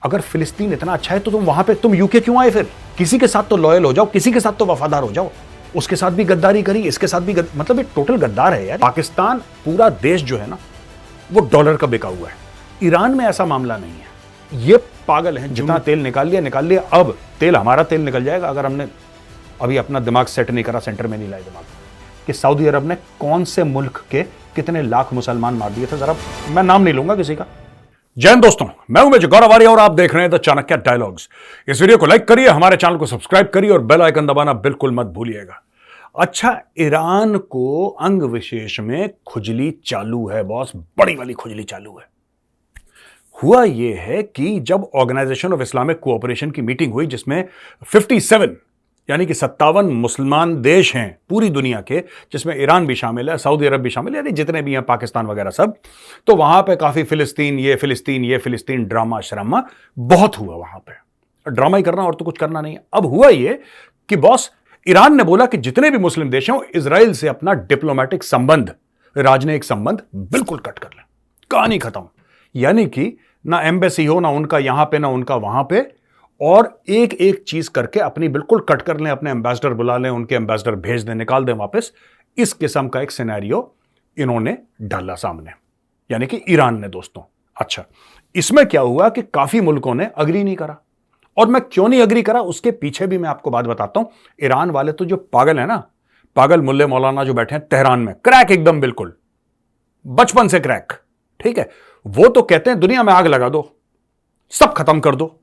अगर फिलिस्तीन इतना अच्छा है तो तुम वहां पे तुम यूके क्यों आए फिर? किसी के साथ तो लॉयल हो जाओ, किसी के साथ तो वफादार हो जाओ। उसके साथ भी गद्दारी करी, इसके साथ भी मतलब ये टोटल गद्दार है यार। पाकिस्तान पूरा देश जो है ना वो डॉलर का बिका हुआ है। ईरान में ऐसा मामला नहीं है। ये पागल है, जितना तेल निकाल लिया। अब तेल हमारा तेल निकल जाएगा अगर हमने अभी अपना दिमाग सेट नहीं करा, सेंटर में नहीं लाए दिमाग, कि सऊदी अरब ने कौन से मुल्क के कितने लाख मुसलमान मार दिए थे। जरा मैं नाम नहीं लूंगा किसी का। जय हिंद दोस्तों, मैं हूं मेजर गौरव आर्य और आप देख रहे हैं द चाणक्य डायलॉग्स। इस वीडियो को लाइक करिए, हमारे चैनल को सब्सक्राइब करिए और बेल आइकन दबाना बिल्कुल मत भूलिएगा। अच्छा, ईरान को अंग विशेष में खुजली चालू है बॉस, बड़ी वाली खुजली चालू है। हुआ यह है कि जब ऑर्गेनाइजेशन ऑफ इस्लामिक कोऑपरेशन की मीटिंग हुई, जिसमें 57 यानी कि 57 मुसलमान देश हैं पूरी दुनिया के, जिसमें ईरान भी शामिल है, सऊदी अरब भी शामिल है, यानी जितने भी हैं, पाकिस्तान वगैरह सब, तो वहां पे काफी फिलिस्तीन ड्रामा शरामा बहुत हुआ। वहां पे ड्रामा ही करना और तो कुछ करना नहीं है। अब हुआ ये कि बॉस ईरान ने बोला कि जितने भी मुस्लिम देश हैं इजराइल से अपना डिप्लोमेटिक संबंध, राजनयिक संबंध बिल्कुल कट कर लें, कहानी खत्म। यानी कि ना एम्बेसी हो, ना उनका यहां पे ना उनका वहां पे, और एक एक चीज करके अपनी बिल्कुल कट कर लें, अपने एम्बेसडर बुला लें, उनके एम्बेसडर भेज दें, निकाल दें वापस। इस किस्म का एक सिनेरियो इन्होंने डाला सामने, यानी कि ईरान ने दोस्तों। अच्छा, इसमें क्या हुआ कि काफी मुल्कों ने अग्री नहीं करा, और मैं क्यों नहीं अग्री करा उसके पीछे भी मैं आपको बात बताता हूं। ईरान वाले तो जो पागल है ना, पागल मुल्ले मौलाना जो बैठे हैं तेहरान में, क्रैक एकदम बिल्कुल बचपन से क्रैक, ठीक है, वो तो कहते हैं दुनिया में आग लगा दो, सब खत्म कर दो।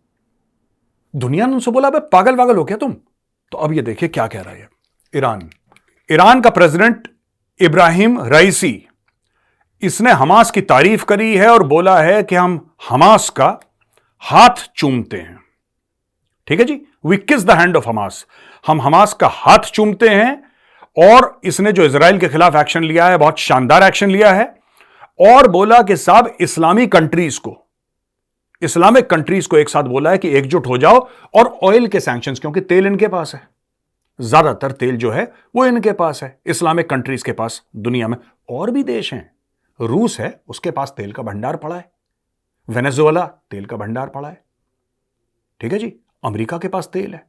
दुनिया ने उनसे बोला बे पागल वागल हो क्या तुम? तो अब ये देखिए क्या कह रहा है ईरान का प्रेसिडेंट इब्राहिम रईसी, इसने हमास की तारीफ करी है और बोला है कि हम हमास का हाथ चूमते हैं। ठीक है जी, वी किस द हैंड ऑफ हमास, हम हमास का हाथ चूमते हैं। और इसने जो इजराइल के खिलाफ एक्शन लिया है, बहुत शानदार एक्शन लिया है, और बोला कि साहब इस्लामिक कंट्रीज को एक साथ बोला है कि एकजुट हो जाओ और ऑयल के सैंक्शंस, क्योंकि तेल इनके पास है, ज्यादातर तेल जो है वो इनके पास है, इस्लामिक कंट्रीज के पास। दुनिया में और भी देश हैं, रूस है, उसके पास तेल का भंडार पड़ा है, वेनेजुएला तेल का भंडार पड़ा है, ठीक है जी, अमेरिका के पास तेल है।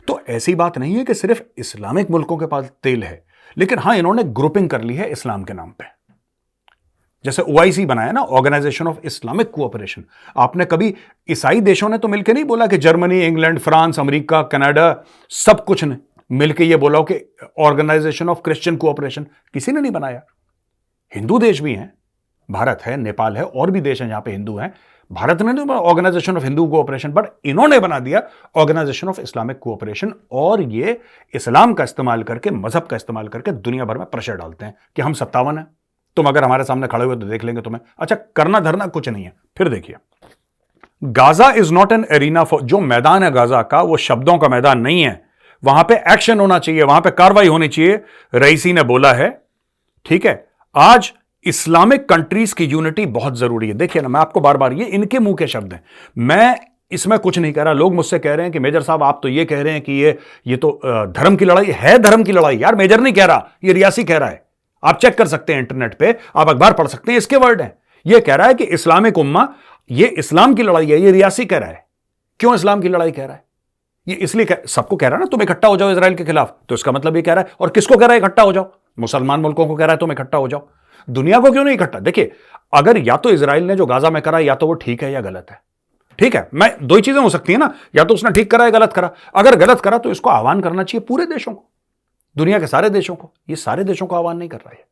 तो ऐसी बात नहीं है कि सिर्फ इस्लामिक मुल्कों के पास तेल है, लेकिन हां, इन्होंने ग्रुपिंग कर ली है इस्लाम के नाम पे। जैसे OIC बनाया ना, ऑर्गेनाइजेशन ऑफ इस्लामिक कोऑपरेशन। आपने कभी ईसाई देशों ने तो मिलकर नहीं बोला कि Germany, England, France, America, Canada, सब कुछ ने मिलकर यह बोला कि ऑर्गेनाइजेशन ऑफ क्रिश्चियन कोऑपरेशन, किसी ने नहीं बनाया। हिंदू देश भी हैं, भारत है, नेपाल है, और भी देश हैं जहां पे हिंदू हैं। भारत ने नहीं organisation of Hindu cooperation, but इन्होंने बना दिया ऑर्गेनाइजेशन ऑफ इस्लामिक कोऑपरेशन। और ये इस्लाम का इस्तेमाल करके, मजहब का इस्तेमाल करके दुनिया भर में प्रेशर डालते हैं कि हम 57 हैं, तुम अगर हमारे सामने खड़े हुए तो देख लेंगे तुम्हें। अच्छा, करना धरना कुछ नहीं है। फिर देखिए, Gaza is not an arena for, जो मैदान है गाजा का वो शब्दों का मैदान नहीं है, वहां पे एक्शन होना चाहिए, वहां पे कार्रवाई होनी चाहिए, रईसी ने बोला है। ठीक है, आज इस्लामिक कंट्रीज की यूनिटी बहुत जरूरी है। देखिए ना, मैं आपको बार बार, ये इनके मुंह के शब्द हैं, मैं इसमें कुछ नहीं कह रहा। लोग मुझसे कह रहे हैं कि मेजर साहब आप तो ये कह रहे हैं कि ये तो धर्म की लड़ाई है। धर्म की लड़ाई यार, मेजर नहीं कह रहा, ये रियासी कह रहा है। आप चेक कर सकते हैं इंटरनेट पे, आप अखबार पढ़ सकते हैं, इसके वर्ड हैं। ये कह रहा है कि इस्लामिक उम्मा, ये इस्लाम की लड़ाई है, ये रियासी कह रहा है। क्यों इस्लाम की लड़ाई कह रहा है? ये इसलिए सबको कह रहा है ना, तुम इकट्ठा हो जाओ इजराइल के खिलाफ, तो इसका मतलब ये कह रहा है। और किसको कह रहा है इकट्ठा हो जाओ? मुसलमान मुल्कों को कह रहा है तुम इकट्ठा हो जाओ। दुनिया को क्यों नहीं इकट्ठा? देखिए, अगर या तो इजराइल ने जो गाजा में करा, या तो वो ठीक है या गलत है। ठीक है, मैं दो ही चीजें हो सकती है ना, या तो उसने ठीक करा या गलत करा। अगर गलत करा तो इसको आह्वान करना चाहिए पूरे देशों को, दुनिया के सारे देशों को। ये सारे देशों को आह्वान नहीं कर रहा है।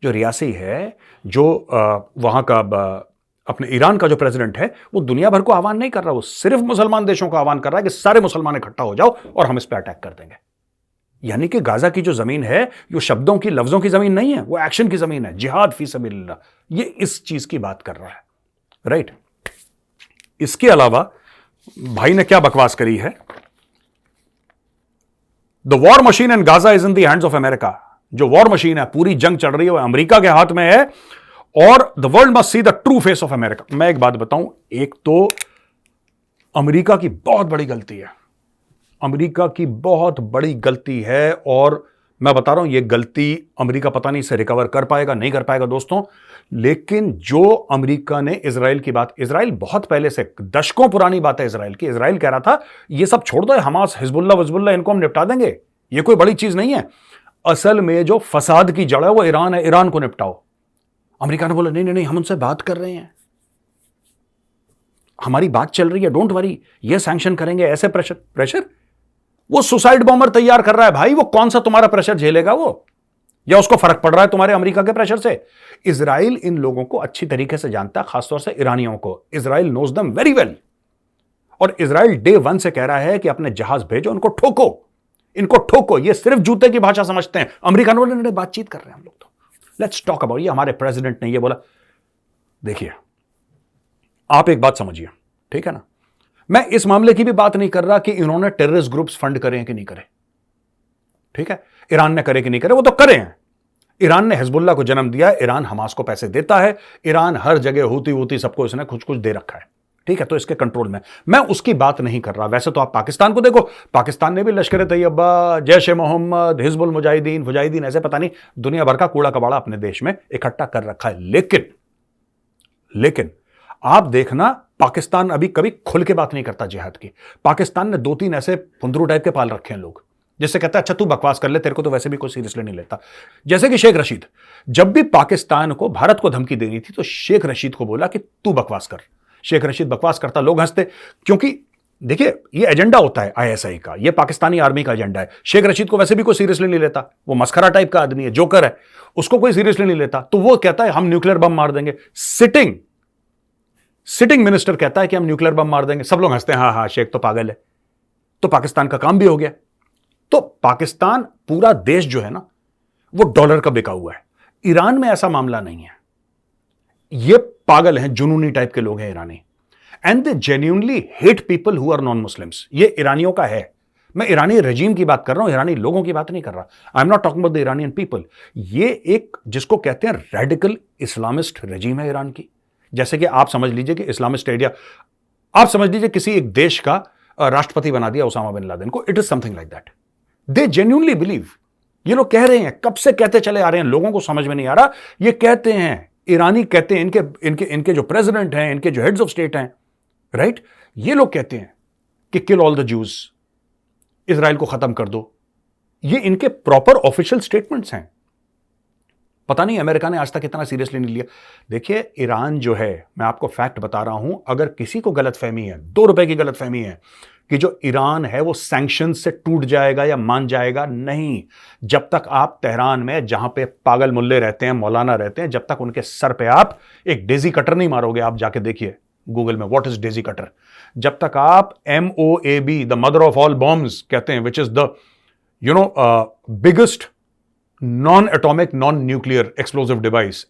जो रियासी है, जो वहां का अपने ईरान का जो प्रेसिडेंट है, वो दुनिया भर को आह्वान नहीं कर रहा, वो सिर्फ मुसलमान देशों को आह्वान कर रहा है कि सारे मुसलमान इकट्ठा हो जाओ और हम इस पर अटैक कर देंगे। यानी कि गाजा की जो जमीन है, जो शब्दों की, लफ्जों की जमीन नहीं है, वो एक्शन की जमीन है, जिहाद फी सबिलिल्लाह। ये इस चीज की बात कर रहा है, राइट। इसके अलावा भाई ने क्या बकवास करी है, the war machine in Gaza is in the hands of America. जो वॉर मशीन है, पूरी जंग चल रही है, वो अमेरिका के हाथ में है, और the world must see the true face of America. मैं एक बात बताऊं, एक तो अमेरिका की बहुत बड़ी गलती है, अमेरिका की बहुत बड़ी गलती है, और मैं बता रहा हूं ये गलती अमेरिका पता नहीं इसे रिकवर कर पाएगा, नहीं कर पाएगा दोस्तों, लेकिन जो अमेरिका ने इजराइल की बात, इजराइल बहुत पहले से, दशकों पुरानी बात है इजराइल की, इजराइल कह रहा था ये सब छोड़ दो, हमास हिजबुल्ला वजबुल्ला इनको हम निपटा देंगे, ये कोई बड़ी चीज नहीं है। असल में जो फसाद की जड़ है वो ईरान है, ईरान को निपटाओ। अमेरिका ने बोला नहीं नहीं नहीं, हम उनसे बात कर रहे हैं, हमारी बात चल रही है, डोंट वरी, ये सैंक्शन करेंगे, ऐसे प्रेशर। वो सुसाइड बॉम्बर तैयार कर रहा है भाई, वो कौन सा तुम्हारा प्रेशर झेलेगा वो, या उसको फर्क पड़ रहा है तुम्हारे अमेरिका के प्रेशर से? इजराइल इन लोगों को अच्छी तरीके से जानता है, खासतौर से ईरानियों को। Israel knows them very well. और इजराइल डे वन से कह रहा है कि अपने जहाज भेजो, इनको ठोको, इनको ठोको। ये सिर्फ जूते की भाषा समझते हैं। अमेरिका ने बातचीत कर रहे हैं हम लोग, तो लेट्स टॉक अबाउट। ये हमारे प्रेसिडेंट ने ये बोला। देखिए, आप एक बात समझिए, ठीक है ना, मैं इस मामले की भी बात नहीं कर रहा कि इन्होंने टेररिस्ट ग्रुप्स फंड करे कि नहीं करे, ठीक है, ईरान ने करे कि नहीं करे, वो तो करे हैं। ईरान ने हिजबुल्ला को जन्म दिया, ईरान हमास को पैसे देता है, ईरान हर जगह हूती सबको इसने कुछ कुछ दे रखा है, ठीक है, तो इसके कंट्रोल में। मैं उसकी बात नहीं कर रहा। वैसे तो आप पाकिस्तान को देखो, पाकिस्तान ने भी लश्कर तैयबा, जैश ए मोहम्मद, हिजबुल मुजाहिदीन ऐसे पता नहीं दुनिया भर का कूड़ा कबाड़ा अपने देश में इकट्ठा कर रखा है। लेकिन आप देखना, पाकिस्तान अभी कभी खुल के बात नहीं करता जिहाद की। पाकिस्तान ने 2-3 ऐसे फुंदरू टाइप के पाल रखे हैं लोग, जिससे कहता है अच्छा तू बकवास कर ले, तेरे को तो वैसे भी कोई सीरियसली नहीं लेता। जैसे कि शेख रशीद, जब भी पाकिस्तान को, भारत को धमकी देनी थी तो शेख रशीद को बोला कि तू बकवास कर। शेख रशीद बकवास करता, लोग हंसते, क्योंकि देखिए ये एजेंडा होता है आईएसआई का, ये पाकिस्तानी आर्मी का एजेंडा है। शेख रशीद को वैसे भी कोई सीरियसली नहीं लेता, वो मस्खरा टाइप का आदमी है, जोकर है, उसको कोई सीरियसली नहीं लेता। तो वो कहता है हम न्यूक्लियर बम मार देंगे। सिटिंग मिनिस्टर कहता है कि हम न्यूक्लियर बम मार देंगे, सब लोग हंसते हैं, हाँ शेख तो पागल है। तो पाकिस्तान का काम भी हो गया। तो पाकिस्तान पूरा देश जो है ना, वो डॉलर का बिका हुआ है। ईरान में ऐसा मामला नहीं है। ये पागल हैं, जुनूनी टाइप के लोग हैं ईरानी, and they genuinely hate people who are non Muslims. ये ईरानियों का है। मैं ईरानी रजीम की बात कर रहा हूं, ईरानी लोगों की बात नहीं कर रहा। आई am not talking about the Iranian people. ये एक जिसको कहते हैं रेडिकल इस्लामिस्ट रजीम है ईरान की। जैसे कि आप समझ लीजिए कि इस्लामिस्ट एरिया, आप समझ लीजिए किसी एक देश का राष्ट्रपति बना दिया उसामा बिन लादेन को। It is something like that. They genuinely believe. ये लोग कह रहे हैं, कब से कहते चले आ रहे हैं, लोगों को समझ में नहीं आ रहा। ये कहते हैं, ईरानी कहते हैं, इनके जो प्रेसिडेंट हैं, इनके जो हेड्स ऑफ स्टेट हैं, राइट, ये लोग कहते हैं कि kill all the juice, Israel को खत्म कर दो। ये इनके प्रॉपर ऑफिशियल स्टेटमेंट्स हैं। पता नहीं अमेरिका ने आज तक इतना सीरियसली नहीं लिया। देखिए, ईरान जो है, मैं आपको फैक्ट बता रहा हूं, अगर किसी को गलतफहमी है, 2 रुपए की गलतफहमी है कि जो ईरान है वो सैंक्शन से टूट जाएगा या मान जाएगा, नहीं। जब तक आप तेहरान में, जहां पे पागल मुल्ले रहते हैं, मौलाना रहते हैं, जब तक उनके सर पे आप एक डेजी कटर नहीं मारोगे, आप जाके देखिए गूगल में व्हाट इज डेजी कटर। जब तक आप MOAB, the mother of all bombs कहते हैं, which is the biggest non atomic non nuclear explosive device,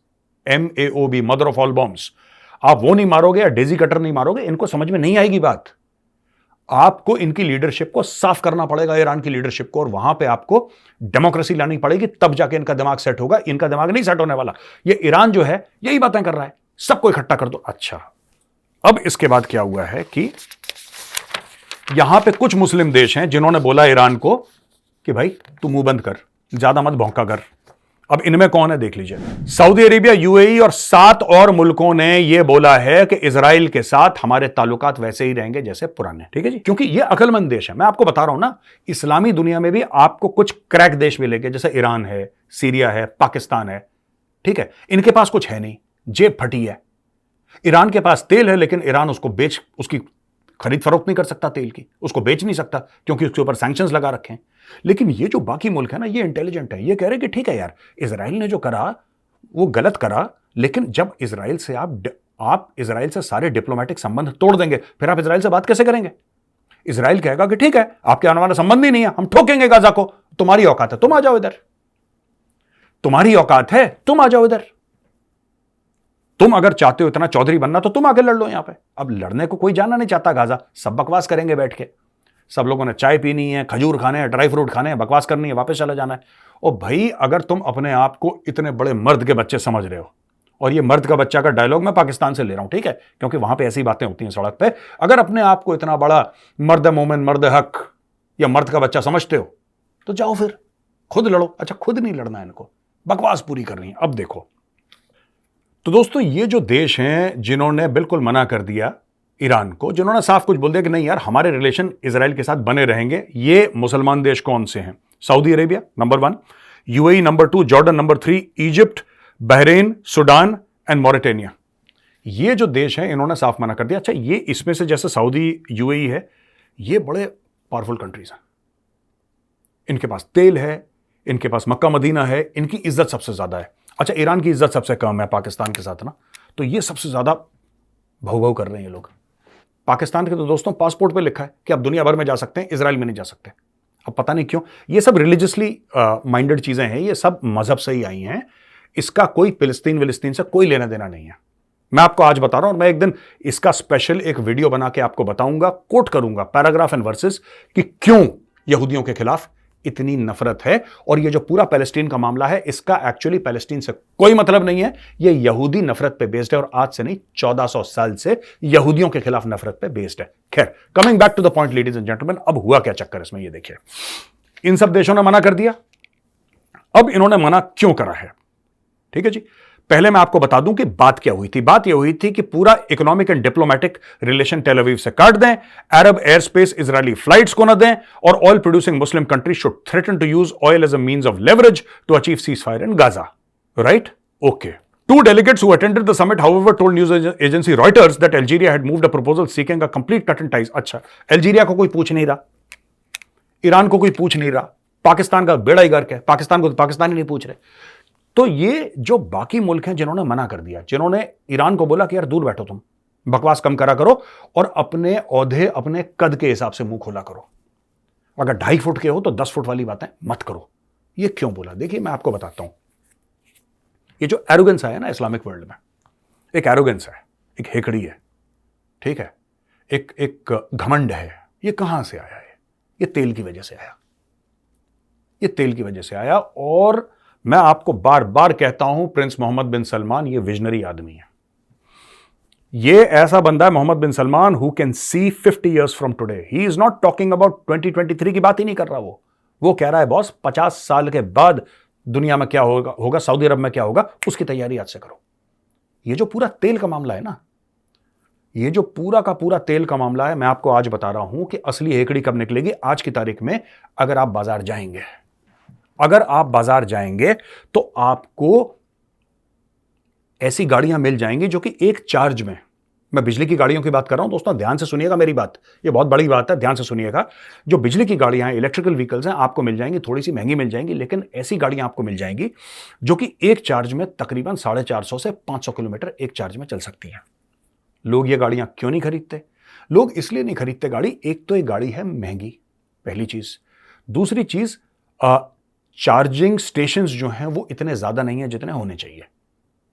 MAOB, mother of all bombs, आप वो नहीं मारोगे या डेजी कटर नहीं मारोगे, इनको समझ में नहीं आएगी बात। आपको इनकी लीडरशिप को साफ करना पड़ेगा, ईरान की लीडरशिप को, और वहां पे आपको डेमोक्रेसी लानी पड़ेगी, तब जाके इनका दिमाग सेट होगा। इनका दिमाग नहीं सेट होने वाला। ये ईरान जो है यही बातें कर रहा है, सबको इकट्ठा कर दो। अच्छा, अब इसके बाद क्या हुआ है कि यहां पे कुछ मुस्लिम देश हैं जिन्होंने बोला ईरान को कि भाई तू मुंह बंद कर, ज्यादा मत भौंका कर। अब इनमें कौन है देख लीजिए। सऊदी अरेबिया, UAE और 7 और मुल्कों ने यह बोला है कि इजराइल के साथ हमारे ताल्लुकात वैसे ही रहेंगे जैसे पुराने, ठीक है जी, क्योंकि ये अकलमंद देश है। मैं आपको बता रहा हूं ना, इस्लामी दुनिया में भी आपको कुछ क्रैक देश मिलेंगे, जैसे ईरान है, सीरिया है, पाकिस्तान है, ठीक है। इनके पास कुछ है नहीं, जेब फटी है। ईरान के पास तेल है, लेकिन ईरान उसकी खरीद फरोख्त नहीं कर सकता तेल की, उसको बेच नहीं सकता क्योंकि उसके ऊपर सैंक्शंस लगा रखे हैं। लेकिन ये जो बाकी मुल्क है ना, ये इंटेलिजेंट है। ये कह रहे हैं कि ठीक है यार, इजराइल ने जो करा वो गलत करा, लेकिन जब इजराइल से आप इजराइल से सारे डिप्लोमेटिक संबंध तोड़ देंगे, फिर आप इजराइल से बात कैसे करेंगे? इजराइल कहेगा कि ठीक है, आपके आने वाला संबंध ही नहीं है, हम ठोकेंगे गाजा को, तुम्हारी औकात है तुम आ जाओ इधर, तुम्हारी औकात है तुम आ जाओ इधर। तुम अगर चाहते हो इतना चौधरी बनना तो तुम आके लड़ लो यहां पे। अब लड़ने को कोई जाना नहीं चाहता गाजा, सब बकवास करेंगे बैठ के। सब लोगों ने चाय पीनी है, खजूर खाने हैं, ड्राई फ्रूट खाने हैं, बकवास करनी है, वापस चला जाना है। और भाई, अगर तुम अपने आप को इतने बड़े मर्द के बच्चे समझ रहे हो, और ये मर्द का बच्चा का डायलॉग मैं पाकिस्तान से ले रहा हूं, ठीक है, क्योंकि वहां पे ऐसी बातें होती हैं सड़क पे। अगर अपने आप को इतना बड़ा मर्द मोमिन, मर्द हक या मर्द का बच्चा समझते हो तो जाओ फिर खुद लड़ो। अच्छा, खुद नहीं लड़ना है इनको, बकवास पूरी करनी है। अब देखो, तो दोस्तों, ये जो देश हैं जिन्होंने बिल्कुल मना कर दिया ईरान को, जिन्होंने साफ कुछ बोल दिया कि नहीं यार हमारे रिलेशन इजराइल के साथ बने रहेंगे, ये मुसलमान देश कौन से हैं? Saudi Arabia number 1, UAE number 2, Jordan number 3, Egypt, Bahrain, Sudan and Mauritania. ये जो देश हैं इन्होंने साफ मना कर दिया। अच्छा, ये इसमें से जैसे सऊदी, यूएई है, ये बड़े पावरफुल कंट्रीज हैं, इनके पास तेल है, इनके पास मक्का मदीना है, इनकी इज्जत सबसे ज्यादा है। अच्छा, ईरान की इज्जत सबसे कम है पाकिस्तान के साथ ना, तो ये सबसे ज्यादा भौ भौ कर रहे हैं ये लोग। पाकिस्तान के तो दोस्तों पासपोर्ट पे लिखा है कि आप दुनिया भर में जा सकते हैं, इजराइल में नहीं जा सकते। अब पता नहीं क्यों, ये सब रिलीजियसली माइंडेड चीजें हैं, ये सब मजहब से ही आई हैं, इसका कोई फिलिस्तीन विलिस्तीन से कोई लेना देना नहीं है। मैं आपको आज बता रहा हूं और मैं एक दिन इसका स्पेशल एक वीडियो बना के आपको बताऊंगा, कोट करूंगा पैराग्राफ एंड वर्सेस कि क्यों यहूदियों के खिलाफ इतनी नफरत है। और ये जो पूरा पैलेस्टीन का मामला है, इसका एक्चुअली पैलेस्टीन से कोई मतलब नहीं है, ये यहूदी नफरत पे बेस्ड है, और आज से नहीं 1400 साल से यहूदियों के खिलाफ नफरत पे बेस्ड है। खैर, coming back to the point ladies and gentleman, अब हुआ क्या चक्कर इसमें, ये देखिए। इन सब देशों ने मना कर दिया, अब इन्होंने मना क्यों करा है, ठीक है जी। पहले मैं आपको बता दूं कि बात क्या हुई थी। बात यह हुई थी कि पूरा economic and diplomatic relation Tel Aviv से काट दें, Arab airspace Israeli flights को न दें, और oil producing Muslim country should threaten to use oil as a means of leverage to achieve ceasefire in Gaza. Right? Okay. Two delegates who attended the summit, however, told news agency Reuters that Algeria had moved a proposal seeking a complete cut in ties. अच्छा, Algeria को कोई पूछ नहीं रहा, Iran को कोई पूछ नहीं रहा, पाकिस्तान का बेड़ा ही गर्क है, पाकिस्तान को तो पाकिस्तानी नहीं पूछ रहे। तो ये जो बाकी मुल्क हैं जिन्होंने मना कर दिया, जिन्होंने ईरान को बोला कि यार दूर बैठो, तुम बकवास कम करा करो और अपने औहदे अपने कद के हिसाब से मुंह खोला करो, अगर 2.5 फुट के हो तो 10 फुट वाली बातें मत करो। ये क्यों बोला? देखिए, मैं आपको बताता हूं। ये जो एरोगेंस है ना इस्लामिक वर्ल्ड में, एक एरोगेंस है, एक हेकड़ी है, ठीक है, एक घमंड है। ये कहां से आया है? ये तेल की वजह से आया, ये तेल की वजह से आया। और मैं आपको बार बार कहता हूं, प्रिंस मोहम्मद बिन सलमान ये विजनरी आदमी है। ये ऐसा बंदा है Mohammed bin Salman who can see 50 years from today. He is not talking about 2023 की बात ही नहीं कर रहा। वो कह रहा है बॉस 50 साल के बाद दुनिया में क्या होगा, सऊदी अरब में क्या होगा, उसकी तैयारी आज से करो। ये जो पूरा तेल का मामला है ना, ये जो पूरा का पूरा तेल का मामला है, मैं आपको आज बता रहा हूं कि असली हेकड़ी कब निकलेगी। आज की तारीख में अगर आप बाजार जाएंगे, तो आपको ऐसी गाड़ियां मिल जाएंगी जो कि एक चार्ज में, मैं बिजली की गाड़ियों की बात कर रहा हूं दोस्तों, ध्यान से सुनिएगा मेरी बात, ये बहुत बड़ी बात है, ध्यान से सुनिएगा। जो बिजली की गाड़ियां हैं, इलेक्ट्रिकल व्हीकल्स हैं, आपको मिल जाएंगी, थोड़ी सी महंगी मिल जाएंगी, लेकिन ऐसी गाड़ियां आपको मिल जाएंगी जो कि एक चार्ज में तकरीबन 450 से 500 किलोमीटर एक चार्ज में चल सकती हैं। लोग ये गाड़ियां क्यों नहीं खरीदते? लोग इसलिए नहीं खरीदते गाड़ी, एक तो ये गाड़ी है महंगी, पहली चीज। दूसरी चीज, चार्जिंग स्टेशंस जो हैं वो इतने ज्यादा नहीं है जितने होने चाहिए।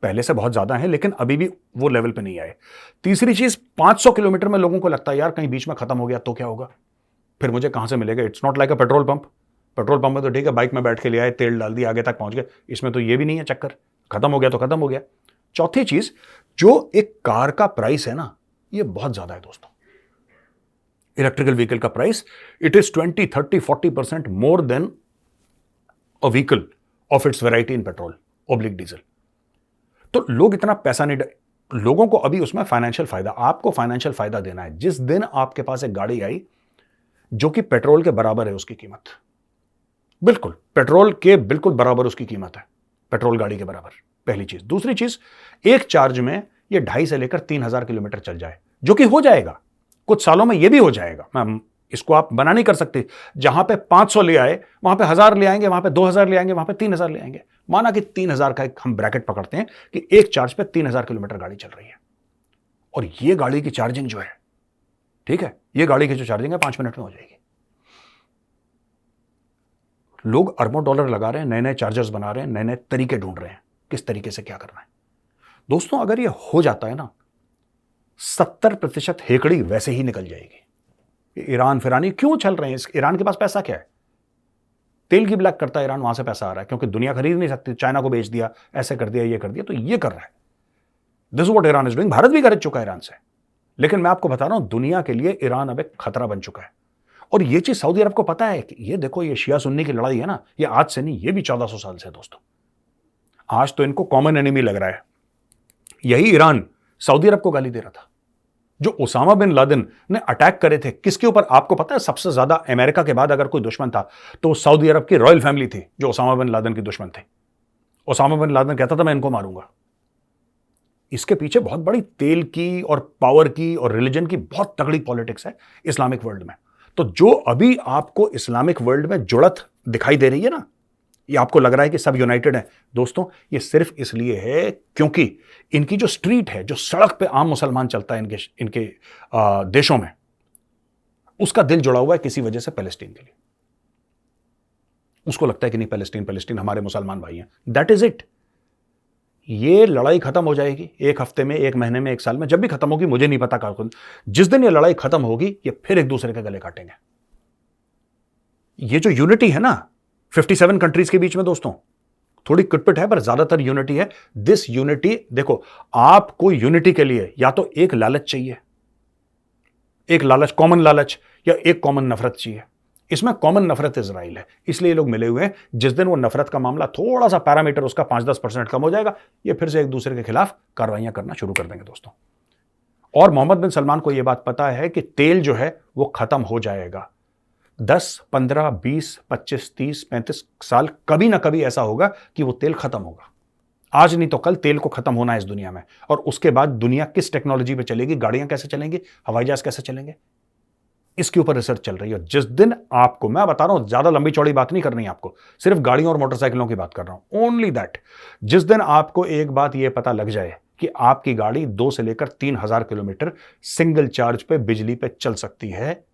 पहले से बहुत ज्यादा है, लेकिन अभी भी वो लेवल पे नहीं आए। तीसरी चीज, 500 किलोमीटर में लोगों को लगता है यार कहीं बीच में खत्म हो गया तो क्या होगा, फिर मुझे कहां से मिलेगा। It's not like a petrol pump. Petrol pump में तो ठीक है, बाइक में बैठ के ले आए, तेल डाल दिया, आगे तक पहुंच गए। इसमें तो ये भी नहीं है चक्कर, खत्म हो गया तो खत्म हो गया। चौथी चीज, जो एक कार का प्राइस है ना, ये बहुत ज्यादा है दोस्तों। इलेक्ट्रिकल व्हीकल का price, it is 20, 30, 40% more than a vehicle of its variety in petrol oblique diesel. तो लोग इतना पैसा नहीं, लोगों को अभी उसमें फाइनेंशियल फायदा, आपको फाइनेंशियल फायदा देना है। जिस दिन आपके पास एक गाड़ी आई जो कि पेट्रोल के बराबर है, उसकी कीमत बिल्कुल पेट्रोल के बिल्कुल बराबर उसकी कीमत है, पेट्रोल गाड़ी के बराबर, पहली चीज। दूसरी चीज, एक चार्ज में ये 2.5 से लेकर 3,000 किलोमीटर चल जाए, जो कि हो जाएगा कुछ सालों में, ये भी हो जाएगा। मैं इसको आप बना नहीं कर सकते। जहां पे 500 ले आए वहां पे 1000 ले आएंगे, वहां पे 2000 ले आएंगे, वहां पे 3000 ले आएंगे। माना कि 3000 का एक हम ब्रैकेट पकड़ते हैं कि एक चार्ज पे 3000 किलोमीटर गाड़ी चल रही है, और ये गाड़ी की चार्जिंग जो है, ठीक है, ये गाड़ी की जो चार्जिंग है 5 मिनट में हो जाएगी। लोग अरबों डॉलर लगा रहे हैं, नए नए चार्जर्स बना रहे हैं, नए नए तरीके ढूंढ रहे हैं किस तरीके से क्या करना है। दोस्तों, अगर ये हो जाता है ना, 70% हेकड़ी वैसे ही निकल जाएगी। ईरान फिरानी क्यों चल रहे हैं? ईरान के पास पैसा क्या है? तेल की ब्लैक करता है ईरान, वहां से पैसा आ रहा है, क्योंकि दुनिया खरीद नहीं सकती, चाइना को बेच दिया, ऐसे कर दिया, ये कर दिया, तो ये कर रहा है। This what Iran is doing. Bharat भी खरीद चुका है ईरान से, लेकिन मैं आपको बता रहा हूं, दुनिया के लिए ईरान अब एक खतरा बन चुका है। और ये चीज सऊदी अरब को पता है कि ये देखो, ये शिया सुन्नी की लड़ाई है ना, ये आज से नहीं, ये भी 1400 साल से है दोस्तों। आज तो इनको कॉमन एनिमी लग रहा है, यही ईरान सऊदी अरब को गाली दे रहा था। जो ओसामा बिन लादेन ने अटैक करे थे, किसके ऊपर आपको पता है? सबसे ज्यादा अमेरिका के बाद अगर कोई दुश्मन था तो सऊदी अरब की रॉयल फैमिली थी जो ओसामा बिन लादेन की दुश्मन थे। ओसामा बिन लादेन कहता था मैं इनको मारूंगा। इसके पीछे बहुत बड़ी तेल की और पावर की और रिलीजन की बहुत तगड़ी पॉलिटिक्स है इस्लामिक वर्ल्ड में। तो जो अभी आपको इस्लामिक वर्ल्ड में जुड़त दिखाई दे रही है ना, ये आपको लग रहा है कि सब यूनाइटेड है, दोस्तों ये सिर्फ इसलिए है क्योंकि इनकी जो स्ट्रीट है, जो सड़क पे आम मुसलमान चलता है इनके देशों में, उसका दिल जुड़ा हुआ है किसी वजह से पैलेस्टीन के लिए। उसको लगता है कि नहीं, पैलेस्टीन हमारे मुसलमान भाई हैं। That is it. ये लड़ाई खत्म हो जाएगी एक हफ्ते में, एक महीने में, एक साल में, जब भी खत्म होगी मुझे नहीं पता कब। जिस दिन ये लड़ाई खत्म होगी ये फिर एक दूसरे के गले काटेंगे। ये जो यूनिटी है ना 57 कंट्रीज के बीच में, दोस्तों थोड़ी कुटपिट है पर ज्यादातर यूनिटी है। दिस यूनिटी, देखो आपको यूनिटी के लिए या तो एक लालच चाहिए, एक लालच, कॉमन लालच, या एक कॉमन नफरत चाहिए। इसमें कॉमन नफरत इजराइल है, इसलिए लोग मिले हुए हैं। जिस दिन वो नफरत का मामला थोड़ा सा पैरामीटर उसका 5-10% कम हो जाएगा, ये फिर से एक दूसरे के खिलाफ कार्रवाइयां करना शुरू कर देंगे दोस्तों। और मोहम्मद बिन सलमान को यह बात पता है कि तेल जो है वो खत्म हो जाएगा। 10, 15, 20, 25, 30, 35 साल कभी ना कभी ऐसा होगा कि वो तेल खत्म होगा। आज नहीं तो कल तेल को खत्म होना है इस दुनिया में। और उसके बाद दुनिया किस टेक्नोलॉजी पे चलेगी, गाड़ियां कैसे चलेंगी, हवाई जहाज कैसे चलेंगे, इसके ऊपर रिसर्च चल रही है। जिस दिन आपको, मैं बता रहा हूं, ज्यादा लंबी चौड़ी बात नहीं करनी आपको, सिर्फ गाड़ियों और मोटरसाइकिलों की बात कर रहा हूं, ओनली दैट। जिस दिन आपको एक बात यह पता लग जाए कि आपकी गाड़ी 2 से लेकर 3,000 किलोमीटर सिंगल चार्ज पे बिजली पे चल सकती है,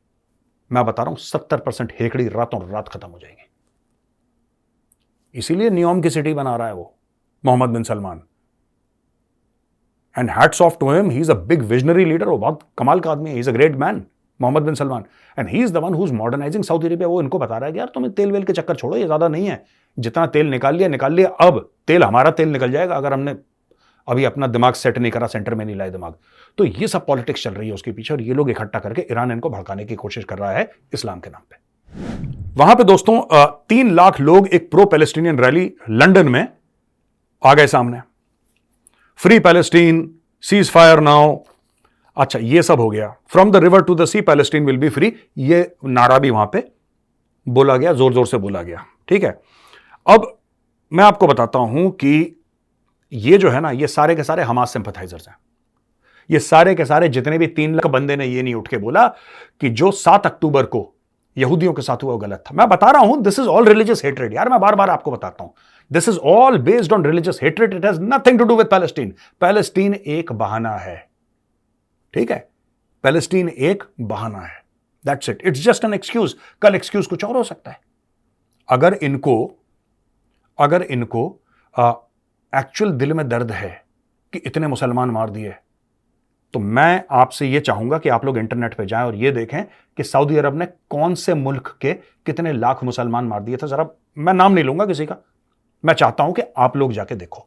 मैं बता रहा हूं 70% हेकड़ी रातों रात खत्म हो जाएगी। इसीलिए न्योम की सिटी बना रहा है वो Mohammed bin Salman. And hats off to him, he is a big visionary leader. वो बहुत कमाल का आदमी है, he is a great man Mohammed bin Salman. And he is the one who is modernising Saudi Arabia. वो इनको बता रहा है कि यार तुम तेल वेल के चक्कर छोड़ो, ये ज्यादा नहीं है, जितना तेल निकाल लिया, अब तेल हमारा तेल निकल जाएगा अगर हमने अभी अपना दिमाग सेट नहीं करा, सेंटर में नहीं लाए दिमाग। तो ये सब पॉलिटिक्स चल रही है उसके पीछे, और ये लोग इकट्ठा करके ईरान इनको भड़काने की कोशिश कर रहा है इस्लाम के नाम पे। वहां पे दोस्तों 3 लाख लोग एक प्रो पैलेस्टीनियन रैली लंदन में आ गए सामने। Free Palestine, ceasefire now. अच्छा, ये सब हो गया। From the river to the sea Palestine will be free, ये नारा भी वहां पे बोला गया, जोर जोर से बोला गया। ठीक है, अब मैं आपको बताता हूं कि ये जो है ना, ये सारे के सारे हमास सिंपैथाइजर्स हैं। ये सारे के सारे जितने भी 3 लाख बंदे ने ये नहीं उठ के बोला कि जो 7 अक्टूबर को यहूदियों के साथ हुआ वो गलत था। मैं बता रहा हूं this is all religious hatred. यार मैं बार बार आपको बताता हूं, this is all based on religious hatred. It has nothing to do with Palestine. Palestine एक बहाना है, ठीक है, पैलेस्टीन एक बहाना है, that's it, it's just an excuse. कल एक्सक्यूज कुछ और हो सकता है। अगर इनको एक्चुअल दिल में दर्द है कि इतने मुसलमान मार दिए, तो मैं आपसे यह चाहूंगा कि आप लोग इंटरनेट पे जाएं और यह देखें कि सऊदी अरब ने कौन से मुल्क के कितने लाख मुसलमान मार दिए थे। जरा, मैं नाम नहीं लूंगा किसी का, मैं चाहता हूं कि आप लोग जाके देखो।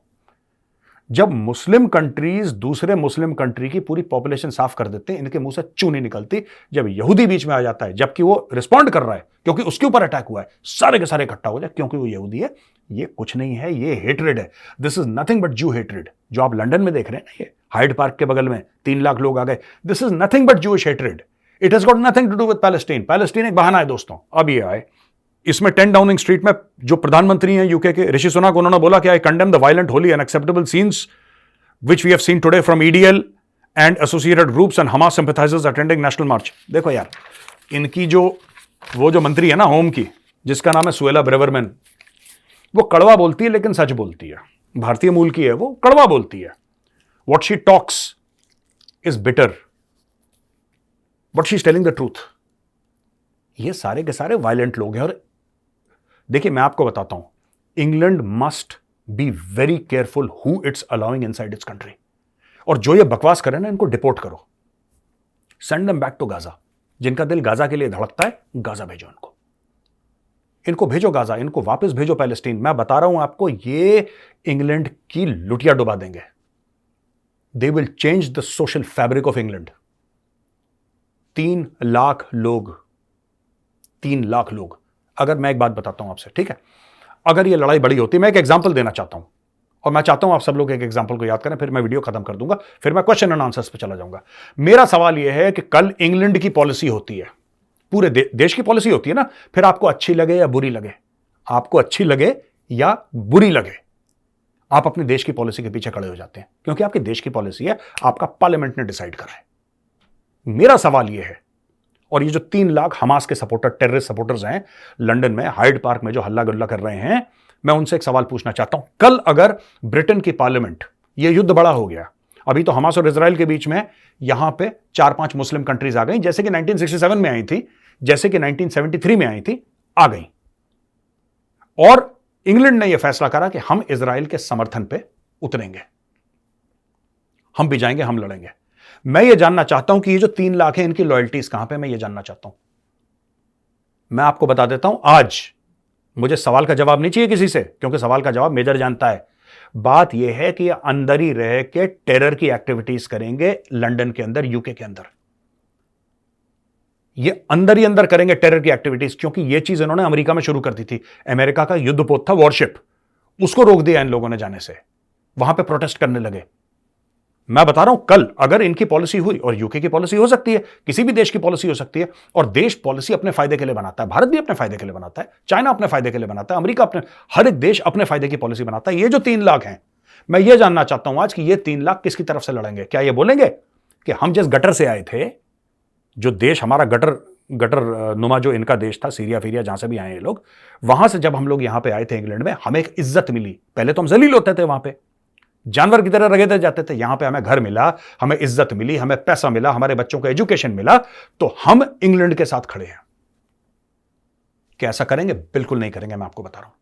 जब मुस्लिम कंट्रीज दूसरे मुस्लिम कंट्री की पूरी पॉपुलेशन साफ कर देते हैं, इनके मुंह से चू नहीं निकलती। जब यहूदी बीच में आ जाता है, जबकि वो रिस्पॉन्ड कर रहा है क्योंकि उसके ऊपर अटैक हुआ है, सारे के सारे इकट्ठा हो जाए क्योंकि वो यहूदी है। ये कुछ नहीं है, ये हेट्रेड है। दिस इज नथिंग बट जू हेट्रेड। जो आप लंदन में देख रहे हैं ना, ये हाइड पार्क के बगल में 3 लाख लोग आ गए, this is nothing but Jewish hatred. It has got nothing to do with Palestine. Palestine एक बहाना है दोस्तों। अब ये आए इसमें 10 डाउनिंग स्ट्रीट में जो प्रधानमंत्री हैं यूके के, ऋषि सुनक, उन्होंने बोला कि आई condemn the violent Holi unacceptable scenes which we have seen today from EDL and associated groups and Hamas sympathizers attending national march। देखो यार, इनकी वो जो मंत्री है ना होम की, जिसका नाम है सुएला ब्रेवरमैन, वो कड़वा बोलती है लेकिन सच बोलती है। भारतीय मूल की है, वो कड़वा बोलती है। What she talks is bitter, but she is telling the truth। ये सारे के सारे वायलेंट लोग हैं। और देखिए मैं आपको बताता हूं, England must be very careful who it's allowing inside its country. और जो ये बकवास करे ना, इनको डिपोर्ट करो, send them back to Gaza. जिनका दिल गाजा के लिए धड़कता है, गाजा भेजो इनको भेजो गाजा, इनको वापस भेजो पैलेस्टीन। मैं बता रहा हूं आपको, ये इंग्लैंड की लुटिया डुबा देंगे। They will change the social fabric of England. 3 lakh लोग, 3 लाख लोग। अगर मैं एक बात बताता हूं आपसे, ठीक है, अगर ये लड़ाई बड़ी होती, मैं एक एग्जांपल देना चाहता हूं, और मैं चाहता हूं आप सब लोग एक एग्जांपल को याद करें, फिर मैं वीडियो खत्म कर दूंगा, फिर मैं क्वेश्चन एंड आंसर्स पे चला जाऊंगा। मेरा सवाल यह है कि कल इंग्लैंड की पॉलिसी होती है, पूरे देश की पॉलिसी होती है ना, फिर आपको अच्छी लगे या बुरी लगे, आपको अच्छी लगे या बुरी लगे, आप अपने देश की पॉलिसी के पीछे खड़े हो जाते हैं, क्योंकि आपके देश की पॉलिसी है, आपका पार्लियामेंट ने डिसाइड करा है। मेरा सवाल यह है, और ये जो 3 लाख हमास के सपोर्टर, टेररिस्ट सपोर्टर्स हैं लंदन में हाइड पार्क में जो हल्ला गुल्ला कर रहे हैं, मैं उनसे एक सवाल पूछना चाहता हूं। कल अगर ब्रिटेन की पार्लियामेंट, ये युद्ध बड़ा हो गया, अभी तो हमास और इजराइल के बीच में यहां पे 4-5 मुस्लिम कंट्रीज आ गई, जैसे कि 1967 में आई थी, जैसे कि 1973 में आई थी, आ गई, और इंग्लैंड ने यह फैसला करा कि हम इजराइल के समर्थन पे उतरेंगे, हम भी जाएंगे, हम लड़ेंगे। मैं ये जानना चाहता हूं कि ये जो 3 लाख है, इनकी लॉयल्टीज कहां पे, मैं ये जानना चाहता हूं। मैं आपको बता देता हूं, आज मुझे सवाल का जवाब नहीं चाहिए किसी से, क्योंकि सवाल का जवाब मेजर जानता है। बात यह है कि अंदर ही रह के टेरर की एक्टिविटीज करेंगे लंदन के अंदर, यूके के अंदर, ये अंदर ही अंदर करेंगे टेरर की एक्टिविटीज, क्योंकि ये चीज इन्होंने अमेरिका में शुरू कर दी थी। अमेरिका का युद्धपोत था वॉरशिप, उसको रोक दिया इन लोगों ने जाने से, वहां पे प्रोटेस्ट करने लगे। मैं बता रहा हूं, कल अगर इनकी पॉलिसी हुई, और यूके की पॉलिसी हो सकती है, किसी भी देश की पॉलिसी हो सकती है, और देश पॉलिसी अपने फायदे के लिए बनाता है, भारत भी अपने फायदे के लिए बनाता है, चाइना अपने फायदे के लिए बनाता है, अमेरिका अपने, हर एक देश अपने फायदे की पॉलिसी बनाता है। ये जो 3 लाख हैं, मैं ये जानना चाहता हूं आज कि ये 3 लाख किसकी तरफ से लड़ेंगे। क्या ये बोलेंगे कि हम जिस गटर से आए थे, जो देश हमारा गटर नुमा जो इनका देश था, सीरिया फीरिया जहां से भी आए ये लोग, वहां से जब हम लोग यहां पे आए थे इंग्लैंड में, हमें एक इज्जत मिली, पहले तो हम जलील होते थे, वहां पे जानवर की तरह रगेते जाते थे, यहां पे हमें घर मिला, हमें इज्जत मिली, हमें पैसा मिला, हमारे बच्चों को एजुकेशन मिला, तो हम इंग्लैंड के साथ खड़े हैं। क्या ऐसा करेंगे? बिल्कुल नहीं करेंगे, मैं आपको बता रहा हूं।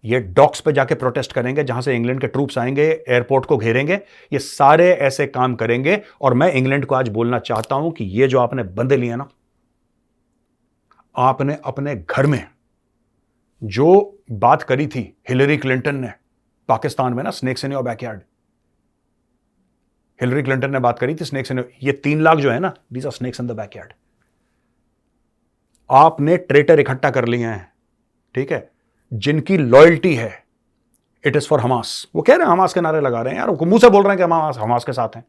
ये डॉक्स पे जाके प्रोटेस्ट करेंगे, जहां से इंग्लैंड के ट्रूप्स आएंगे, एयरपोर्ट को घेरेंगे, ये सारे ऐसे काम करेंगे। और मैं इंग्लैंड को आज बोलना चाहता हूं कि ये जो आपने बंदे लिए ना, आपने अपने घर में जो बात करी थी हिलरी क्लिंटन ने पाकिस्तान में ना, snakes in your backyard, Hillary Clinton ने बात करी थी स्नेक्स इन, ये 3 लाख जो है ना, these are snakes in the backyard. आपने ट्रेटर इकट्ठा कर लिए हैं, ठीक है, जिनकी लॉयल्टी है इट इज फॉर हमास। वो कह रहे हैं, हमास के नारे लगा रहे हैं यार, वो मुंह से बोल रहे हैं कि हम हमास के साथ हैं।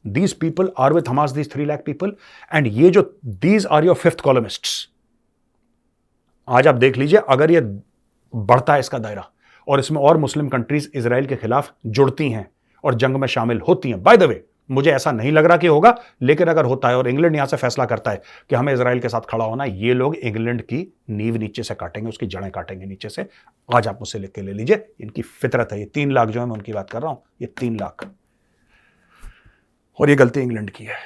These people are with Hamas, these 3 lakh people, and ये जो दीज आर योर 5th कॉलमिस्ट्स। आज आप देख लीजिए, अगर ये बढ़ता है इसका दायरा, और इसमें और मुस्लिम कंट्रीज इजराइल के खिलाफ जुड़ती हैं और जंग में शामिल होती हैं। बाय द वे, मुझे ऐसा नहीं लग रहा कि होगा, लेकिन अगर होता है और इंग्लैंड यहां से फैसला करता है कि हमें इजराइल के साथ खड़ा होना, ये लोग इंग्लैंड की नींव नीचे से काटेंगे, उसकी जड़ें काटेंगे नीचे से। आज आप मुझसे लिख के ले लीजिए, इनकी फितरत है। ये 3 लाख जो है, मैं उनकी बात कर रहा हूं, ये 3 लाख। और ये गलती इंग्लैंड की है,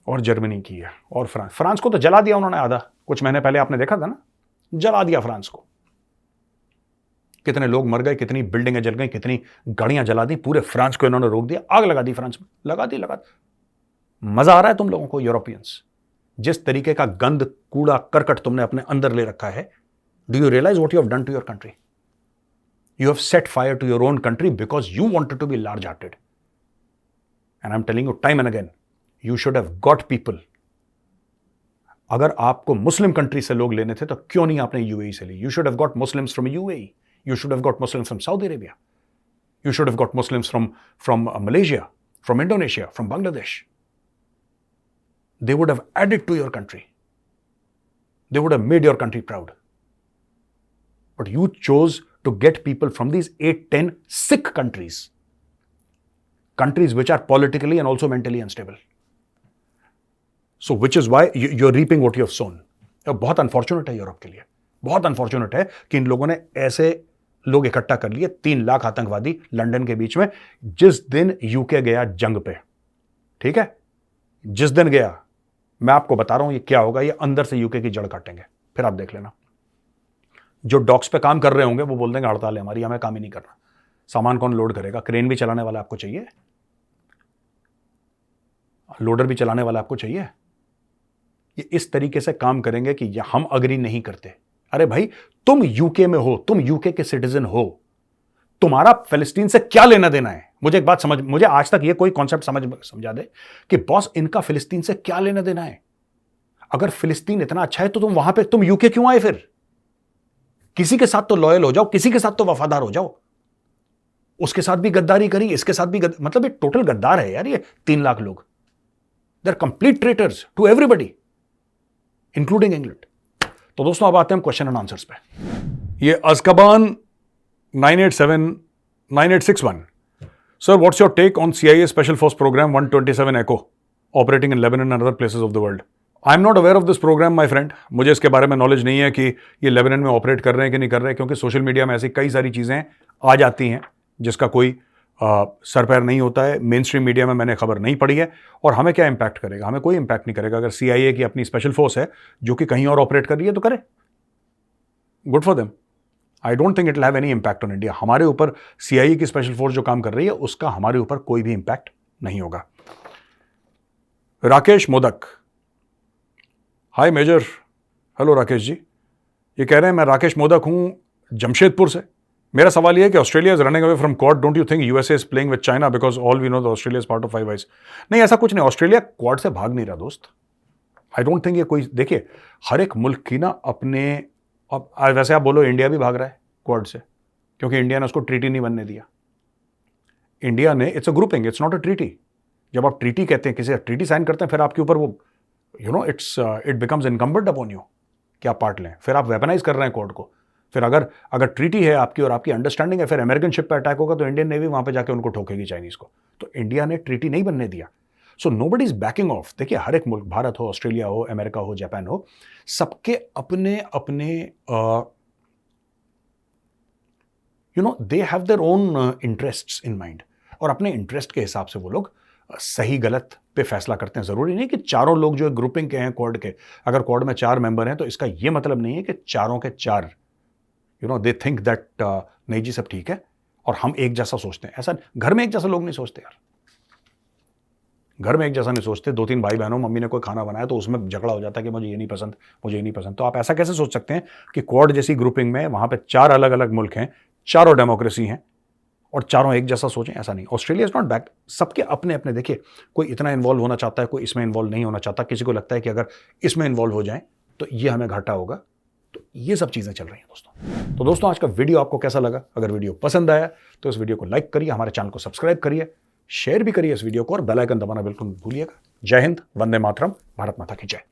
और जर्मनी की है, और फ्रांस को तो जला दिया उन्होंने आधा, कुछ महीने पहले आपने देखा था ना, जला दिया फ्रांस को। कितने लोग मर गए, कितनी बिल्डिंगें जल गई, कितनी गाड़ियां जला दी, पूरे फ्रांस को इन्होंने रोक दिया, आग लगा दी फ्रांस में, लगा दी। मजा आ रहा है तुम लोगों को यूरोपियंस, जिस तरीके का गंद, कूड़ा करकट तुमने अपने अंदर ले रखा है। Do you realise what you have done to your country? You have set fire to your own country because you wanted to be large hearted. And I am telling you time and again, you should have got people. अगर आपको Muslim country से लोग लेने थे तो क्यों नहीं आपने यूएई से ली? You should have got Muslims from UAE, you should have got Muslims from Saudi Arabia, you should have got Muslims from Malaysia, from Indonesia, from Bangladesh. They would have added to your country, they would have made your country proud. But you chose to get people from these 8-10 sick countries which are politically and also mentally unstable. So which is why you're reaping what you have sown. बहुत unfortunate है Europe के लिए, बहुत unfortunate है कि इन लोगों ने ऐसे लोग इकट्ठा कर लिए, 3 लाख आतंकवादी लंदन के बीच में। जिस दिन यूके गया जंग पे, ठीक है, जिस दिन गया, मैं आपको बता रहा हूं ये क्या होगा, ये अंदर से यूके की जड़ काटेंगे। फिर आप देख लेना, जो डॉक्स पे काम कर रहे होंगे वो बोल देंगे हड़ताल है हमारी, हमें काम ही नहीं करना। सामान कौन लोड करेगा? क्रेन भी चलाने वाला आपको चाहिए, लोडर भी चलाने वाला आपको चाहिए। ये इस तरीके से काम करेंगे कि हम अग्री नहीं करते। अरे भाई, तुम यूके में हो, तुम यूके के सिटीजन हो, तुम्हारा फिलिस्तीन से क्या लेना देना है? मुझे एक बात समझ, मुझे आज तक ये कोई कॉन्सेप्ट समझा दे कि बॉस इनका फिलिस्तीन से क्या लेना देना है। अगर फिलिस्तीन इतना अच्छा है तो तुम वहां पे, तुम यूके क्यों आए? फिर किसी के साथ तो लॉयल हो जाओ, किसी के साथ तो वफादार हो जाओ। उसके साथ भी गद्दारी करी, इसके साथ भी मतलब ये टोटल गद्दार है यार, ये 3 लाख लोग। They are complete traitors to everybody including England. तो दोस्तों अब आते हैं हम क्वेश्चन एंड आंसर्स पे। ये Azkaban 9861, sir what's your take on CIA special force programme 127 ECHO operating in Lebanon and other places of the world? I am not aware of this programme my friend. मुझे इसके बारे में knowledge नहीं है कि ये लेबनान में operate कर रहे हैं कि नहीं कर रहे हैं, क्योंकि सोशल मीडिया में ऐसी कई सारी चीज़ें आ जाती हैं जिसका कोई सर पैर नहीं होता है। मेन स्ट्रीम मीडिया में मैंने खबर नहीं पढ़ी है, और हमें क्या इंपैक्ट करेगा? हमें कोई इंपैक्ट नहीं करेगा। अगर CIA की अपनी स्पेशल फोर्स है जो कि कहीं और ऑपरेट कर रही है तो करे, good for them. I don't think it will have any impact on India. हमारे ऊपर CIA की स्पेशल फोर्स जो काम कर रही है उसका हमारे ऊपर कोई भी इंपैक्ट नहीं होगा। राकेश मोदक, हाय मेजर। हेलो राकेश जी, ये कह रहे हैं मैं राकेश मोदक हूं जमशेदपुर से। मेरा सवाल यह है कि Australia is running away from Quad, don't you think USA is playing with China because all we know the Australia is part of five eyes? नहीं, ऐसा कुछ नहीं, ऑस्ट्रेलिया क्वाड से भाग नहीं रहा दोस्त। आई डोंट थिंक ये कोई, देखिए हर एक मुल्क की ना अपने, अब वैसे आप बोलो इंडिया भी भाग रहा है क्वाड से, क्योंकि इंडिया ने उसको ट्रीटी नहीं बनने दिया। इंडिया ने, it's a grouping, it's not a treaty. जब आप ट्रीटी कहते हैं, किसी ट्रीटी साइन करते हैं, फिर आपके ऊपर वो it becomes incumbent upon you कि आप पार्ट लें। फिर आप वेपनाइज कर रहे हैं कोर्ट को। फिर अगर ट्रीटी है आपकी और आपकी अंडरस्टैंडिंग है, फिर अमेरिकन शिप पे अटैक होगा तो इंडियन नेवी वहां पे जाके उनको ठोकेगी चाइनीज को। तो इंडिया ने ट्रीटी नहीं बनने दिया। So nobody is banking of. देखिए हर एक मुल्क, भारत हो, ऑस्ट्रेलिया हो, अमेरिका हो, जापान हो, सबके अपने अपने they have their own interests in mind, और अपने इंटरेस्ट के हिसाब से वो लोग सही गलत पे फैसला करते हैं। जरूरी नहीं कि चारों लोग जो ग्रुपिंग के हैं क्वाड के, अगर क्वाड में 4 मेंबर हैं तो इसका ये मतलब नहीं है कि चारों के 4 दे थिंक दैट नहीं जी सब ठीक है और हम एक जैसा सोचते हैं। ऐसा घर में एक जैसा लोग नहीं सोचते यार, घर में एक जैसा नहीं सोचते। 2-3 भाई बहनों, मम्मी ने कोई खाना बनाया तो उसमें झगड़ा हो जाता है कि मुझे ये नहीं पसंद, मुझे ये नहीं पसंद। तो आप ऐसा कैसे सोच सकते हैं कि क्वाड जैसी ग्रुपिंग में वहां पे 4 अलग अलग मुल्क हैं, चारों डेमोक्रेसी हैं और चारों एक जैसा सोचें? ऐसा नहीं। Australia is not back. सबके अपने अपने, देखिए कोई इतना इन्वॉल्व होना चाहता है, कोई इसमें इन्वॉल्व नहीं होना चाहता। किसी को लगता है कि अगर इसमें इन्वॉल्व हो जाए तो ये हमें घाटा होगा। तो ये सब चीजें चल रही हैं दोस्तों। तो दोस्तों आज का वीडियो आपको कैसा लगा? अगर वीडियो पसंद आया तो इस वीडियो को लाइक करिए, हमारे चैनल को सब्सक्राइब करिए, शेयर भी करिए इस वीडियो को, और बेल आइकन दबाना बिल्कुल भूलिएगा। जय हिंद, वंदे मातरम, भारत माता की जय।